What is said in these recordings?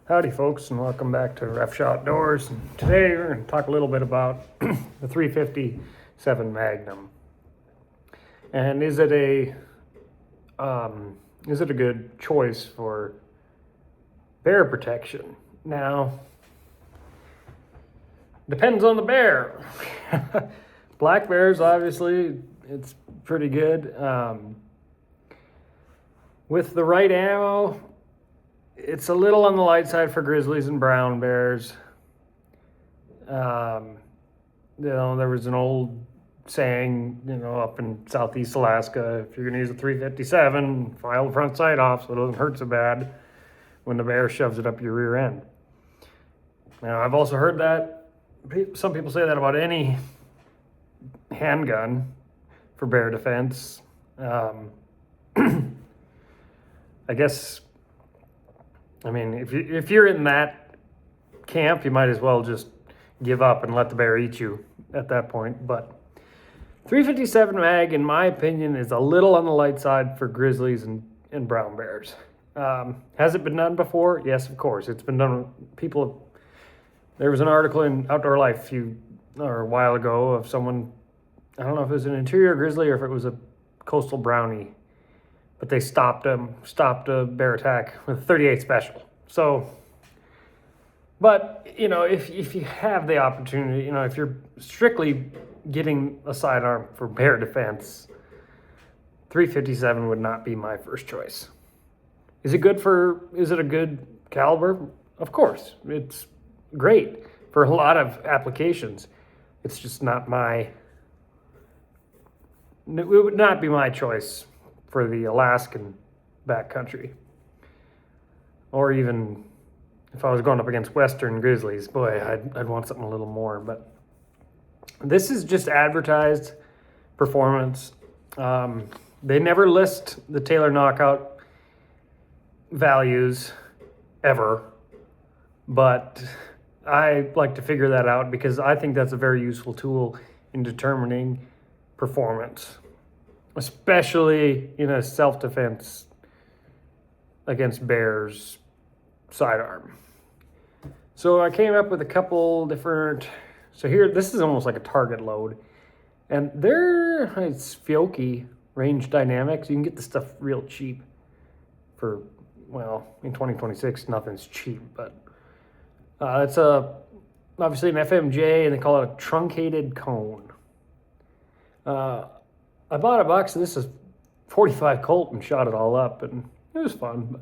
Howdy folks, and welcome back to Rough Shot Outdoors. And today we're going to talk a little bit about the 357 Magnum. And is it a good choice for bear protection? Now, depends on the bear. Black bears, obviously, it's pretty good. With the right ammo, it's a little on the light side for grizzlies and brown bears. There was an old saying, up in Southeast Alaska, if you're going to use a 357, file the front sight off so it doesn't hurt so bad when the bear shoves it up your rear end. Now, I've also heard that some people say that about any handgun for bear defense. I guess, if you're in that camp, you might as well just give up and let the bear eat you at that point. But 357 mag, in my opinion, is a little on the light side for grizzlies and brown bears. Has it been done before? Yes, of course. It's been done. There was an article in Outdoor Life a while ago of someone, I don't know if it was an interior grizzly or if it was a coastal brownie, but they stopped a bear attack with a 38 special. So, but if you have the opportunity, if you're strictly getting a sidearm for bear defense, 357 would not be my first choice. Is it a good caliber? Of course, it's great for a lot of applications. It's just it would not be my choice for the Alaskan backcountry. Or even if I was going up against Western grizzlies, boy, I'd want something a little more. But this is just advertised performance. They never list the Taylor knockout values ever, but I like to figure that out because I think that's a very useful tool in determining performance, especially in a self-defense against bears sidearm. So I came up with a couple different, so here, this is almost like a target load, and it's Fiocchi range dynamics. You can get the stuff real cheap for, in 2026, nothing's cheap, but it's obviously an FMJ, and they call it a truncated cone. I bought a box of this is 45 Colt and shot it all up, and it was fun. But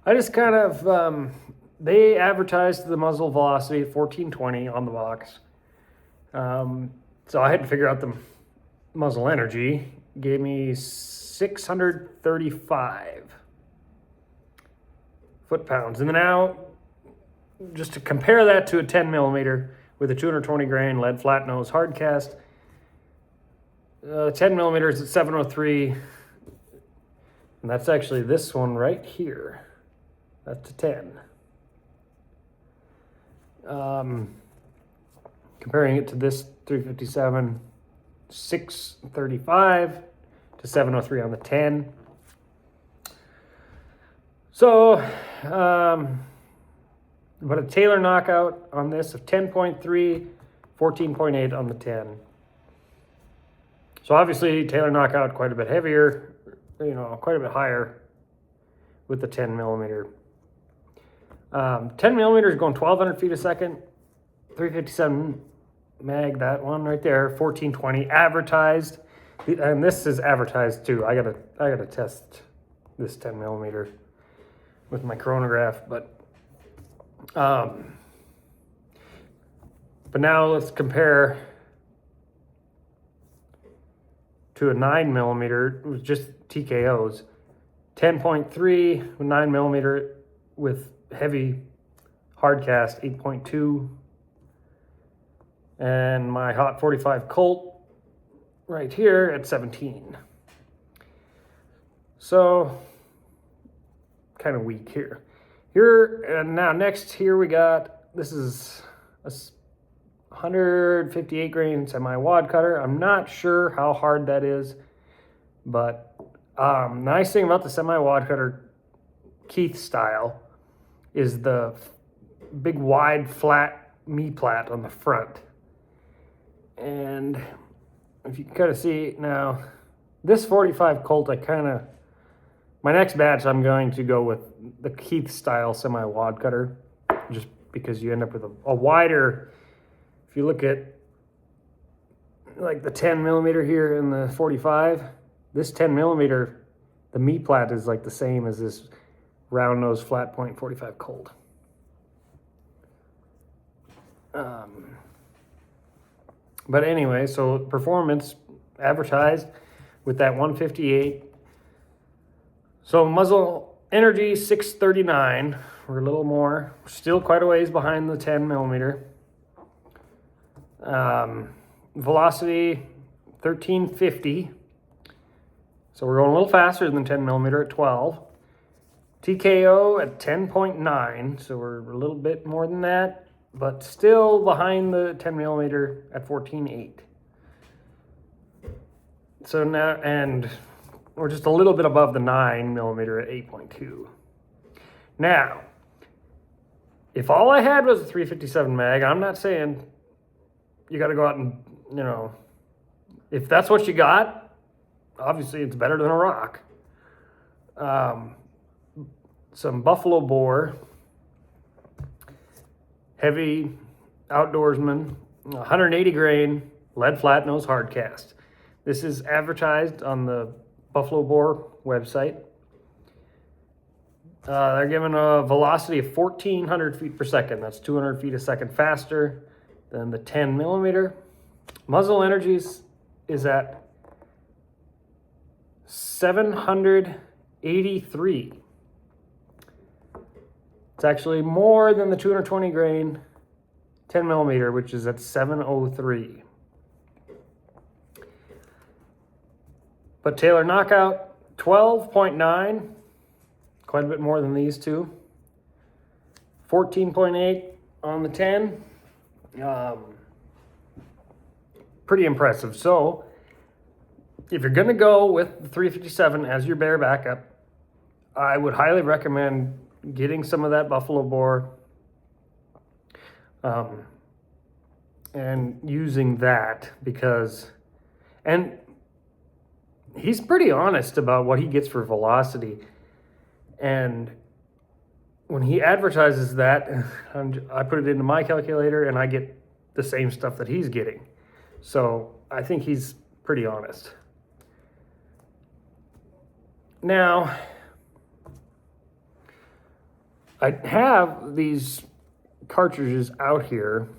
I just kind of, they advertised the muzzle velocity at 1420 on the box. So I had to figure out the muzzle energy. Gave me 635 foot-pounds. And now, just to compare that to a 10 millimeter with a 220 grain lead flat nose hard cast, 10 millimeters at 703, and that's actually this one right here. That's a 10. Comparing it to this 357, 635 to 703 on the 10. So, but a Taylor knockout on this of 10.3, 14.8 on the 10. So obviously Taylor knockout quite a bit heavier, quite a bit higher with the 10 millimeter. 10 millimeters going 1,200 feet a second, 357 mag, that one right there, 1420 advertised, and this is advertised too. I gotta test this 10 millimeter with my chronograph, but now let's compare to a 9 millimeter with just TKOs. 10.3 with 9 millimeter with heavy hard cast 8.2, and my hot 45 Colt right here at 17. So kind of weak here. And now next here we got, this is a 158 grain semi-wad cutter. I'm not sure how hard that is, but nice thing about the semi-wad cutter, Keith style, is the big wide flat knee plat on the front. And if you can kind of see now, this 45 Colt, my next batch I'm going to go with the Keith style semi wad cutter, just because you end up with a wider, if you look at like the 10 millimeter here in the 45, this 10 millimeter, the meat plat is like the same as this round nose flat point 45 Colt. But anyway, so performance advertised with that 158. So muzzle energy 639. We're a little more, still quite a ways behind the 10 millimeter. Velocity 1350. So we're going a little faster than 10 millimeter at 12. TKO at 10.9. So we're a little bit more than that, but still behind the 10 millimeter at 14.8. So now, and we're just a little bit above the 9 millimeter at 8.2. Now, if all I had was a 357 mag, I'm not saying you got to go out and, if that's what you got, obviously it's better than a rock. Some buffalo bore, heavy outdoorsman, 180 grain, lead flat nose hard cast. This is advertised on the Buffalo Bore website. They're given a velocity of 1,400 feet per second. That's 200 feet a second faster than the 10 millimeter. Muzzle energies is at 783. It's actually more than the 220 grain 10 millimeter, which is at 703. But Taylor knockout 12.9, quite a bit more than these two. 14.8 on the 10. Pretty impressive. So if you're going to go with the 357 as your bear backup, I would highly recommend getting some of that buffalo bore and using that, because, and he's pretty honest about what he gets for velocity. And when he advertises that, I put it into my calculator and I get the same stuff that he's getting. So I think he's pretty honest. Now, I have these cartridges out here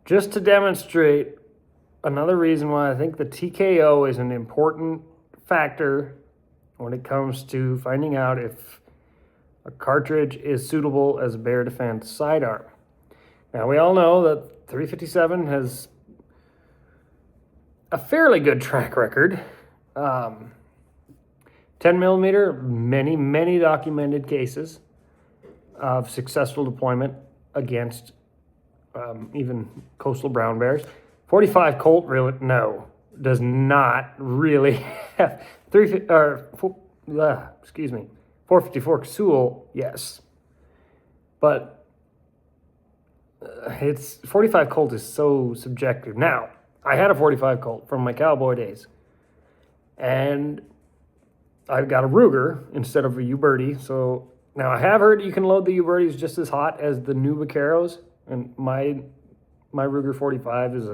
just to demonstrate another reason why I think the TKO is an important factor when it comes to finding out if a cartridge is suitable as a bear defense sidearm. Now, we all know that 357 has a fairly good track record. 10 millimeter, many documented cases of successful deployment against even coastal brown bears. 45 Colt does not really have 454 Casull, yes, but it's 45 Colt is so subjective. Now, I had a 45 Colt from my cowboy days, and I've got a Ruger instead of a Uberti. So now I have heard you can load the Ubertis just as hot as the new Vaqueros, and my Ruger 45 is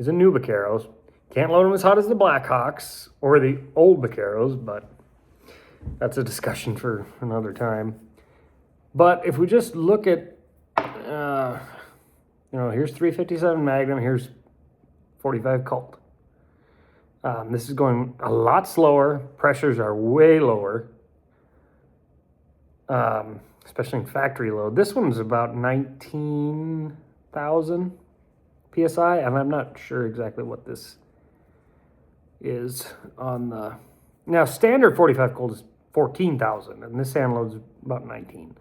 a new Vaqueros. Can't load them as hot as the Blackhawks or the old Vaqueros, but that's a discussion for another time. But if we just look at, here's 357 Magnum, here's 45 Colt. This is going a lot slower. Pressures are way lower, especially in factory load. This one's about 19,000 PSI, and I'm not sure exactly what this is on the... Now, standard 45 Colt is 14,000, and this hand load's about 19.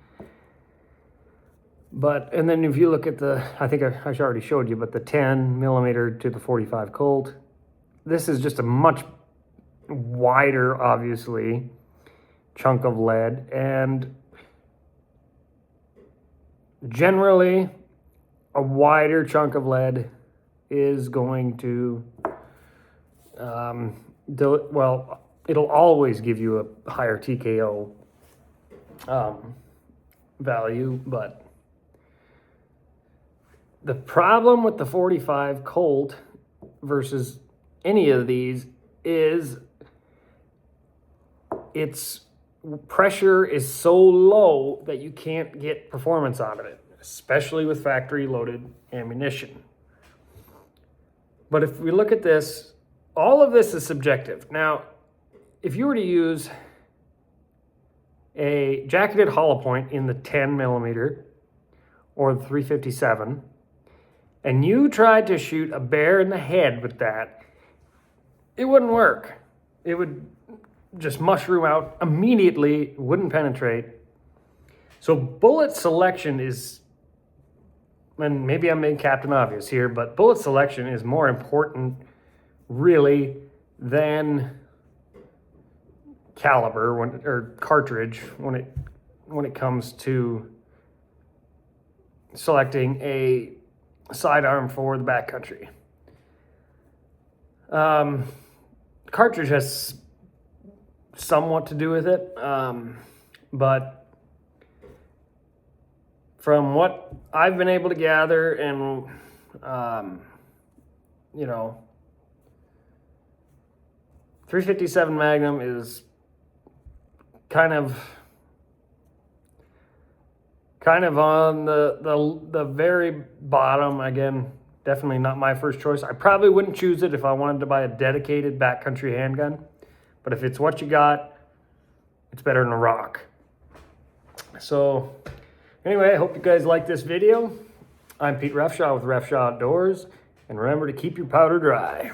But, and then if you look at the, I think I already showed you, but the 10 millimeter to the 45 Colt, this is just a much wider, obviously, chunk of lead. And generally, a wider chunk of lead is going to, well, it'll always give you a higher TKO value, but the problem with the 45 Colt versus any of these is its pressure is so low that you can't get performance out of it, especially with factory loaded ammunition. But if we look at this, all of this is subjective. Now, if you were to use a jacketed hollow point in the 10 millimeter or the 357, and you tried to shoot a bear in the head with that, it wouldn't work. It would just mushroom out immediately, wouldn't penetrate. So bullet selection is, and maybe I'm being Captain Obvious here, but bullet selection is more important really than caliber or cartridge when it comes to selecting a sidearm for the backcountry. Cartridge has somewhat to do with it, but from what I've been able to gather, and you know, 357 Magnum is kind of on the very bottom. Again, definitely not my first choice. I probably wouldn't choose it if I wanted to buy a dedicated backcountry handgun. But if it's what you got, it's better than a rock. So anyway, I hope you guys like this video. I'm Pete Refshaw with Refshaw Outdoors. And remember to keep your powder dry.